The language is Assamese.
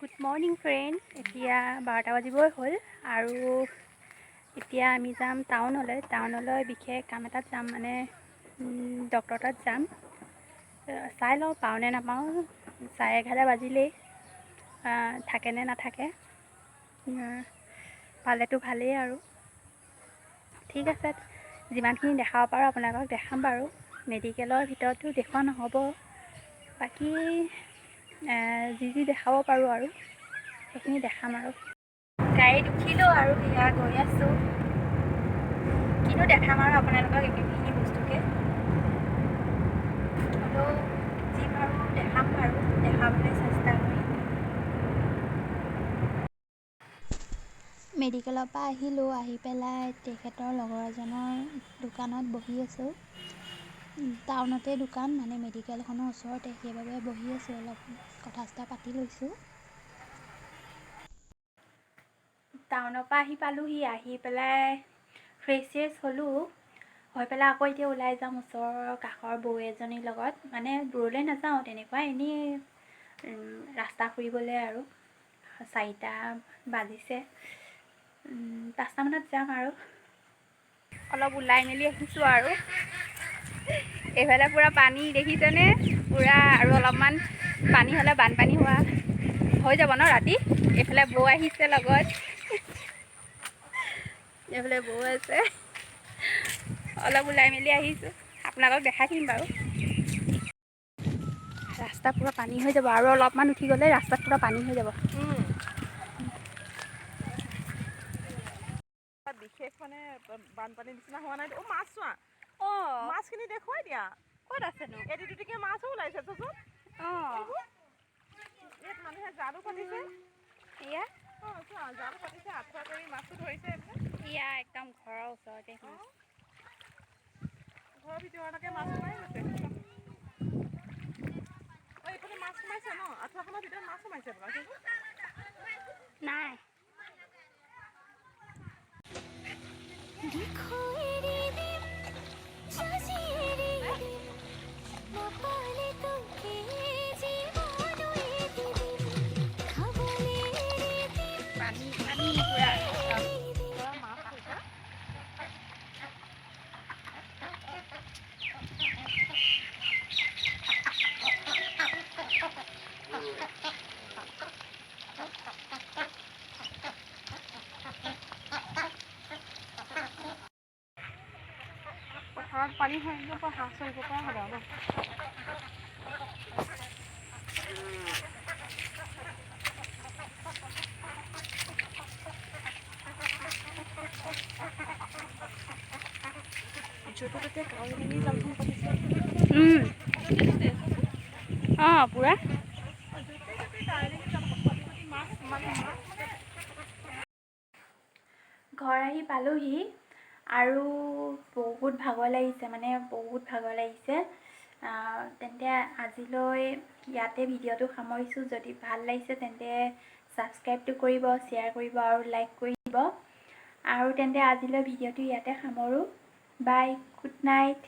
Good morning friend. এতিয়া 12টা বাজিবই হ'ল আৰু এতিয়া আমি যাম টাউনলৈ বিশেষ কাম এটাত যাম, মানে ডক্টৰ তাত যাম। চাই লওঁ পাওঁনে নাপাওঁ। 11:30 বাজিলেই, থাকে নে নাথাকে। পালেতো ভালেই আৰু। ঠিক আছে, যিমানখিনি দেখাব পাৰোঁ আপোনালোকক দেখাম বাৰু। মেডিকেলৰ ভিতৰতো দেখুওৱা নহ'ব, বাকী যি দেখাব পাৰোঁ আৰু সেইখিনি দেখাম আৰু। গাড়ীত উঠিলোঁ আৰু সেয়া গৈ আছোঁ। কিনো দেখাম আৰু আপোনালোকক একেখিনি বস্তুকে হ'লেও যি পাৰোঁ দেখাম বাৰু, দেখাবলৈ চেষ্টা কৰিম। মেডিকেলৰ পৰা আহিলোঁ, আহি পেলাই তেখেতৰ লগৰ এজনৰ দোকানত বহি আছোঁ। টাউনতে দোকান, মানে মেডিকেলখনৰ ওচৰতে, সেইবাবে বহি আছোঁ, অলপ কথা চথা পাতি লৈছোঁ। টাউনৰ পৰা আহি পালোঁহি, আহি পেলাই ফ্ৰেছ হ'লোঁ। হৈ পেলাই আকৌ এতিয়া ওলাই যাম ওচৰৰ কাষৰ বৌ এজনীৰ লগত, মানে দূৰলৈ নাযাওঁ, তেনেকুৱা এনেই ৰাস্তা ফুৰিবলৈ আৰু। 4টা বাজিছে, 5টা মানত যাম আৰু। অলপ ওলাই মেলি আহিছোঁ আৰু। এইফালে পূৰা পানী দেখিছেনে, পূৰা। আৰু অলপমান পানী হ'লে বানপানী হৈ যাব ন ৰাতি। এইফালে বৌ আহিছে লগত, এইফালে বৌ আছে। অলপ ওলাই মেলি আহিছোঁ, আপোনালোকক দেখাই দিম বাৰু। ৰাস্তা পূৰা পানী হৈ যাব, আৰু অলপমান উঠি গ'লে ৰাস্তাত পূৰা পানী হৈ যাব। বিশেষ মানে বানপানীৰ নিচিনা হোৱা নাই। মাছ চোৱা, মাছখিনি দেখুৱাই দিয়া। ক'ত আছেনো? এটি দুটিকে মাছো ওলাইছে চোন। ইয়াত মানুহে জালো পাতিছে। এয়া চোৱা, জাল পাতিছে, আঁঠুৱা কৰি মাছটো ধৰিছে। এয়া একদম ঘৰৰ ওচৰতে মাছ। ঘৰৰ ভিতৰলৈকে মাছ সোমাই গৈছে। এইফালে মাছ সোমাইছে ন, আঁঠুৱাখনৰ ভিতৰত মাছ সোমাইছে বোলা। নাই। পথাৰত পানী হৈ আহিব, হাঁহ চৰিব পৰা হ'ব ন। য'তে ত'তে কাৱৈ মেলি জালখন পাতিছে। পূৰা ঘৰ আহি পালোহি আৰু বহুত ভাগৰ লাগিছে, তেন্তে আজিলৈ ইয়াতে ভিডিঅ'টো সামৰিছোঁ। যদি ভাল লাগিছে তেন্তে ছাবস্ক্ৰাইবটো কৰিব, শ্বেয়াৰ কৰিব আৰু লাইক কৰি দিব। আৰু তেন্তে আজিলৈ ভিডিঅ'টো ইয়াতে সামৰোঁ। বাই, গুড নাইট।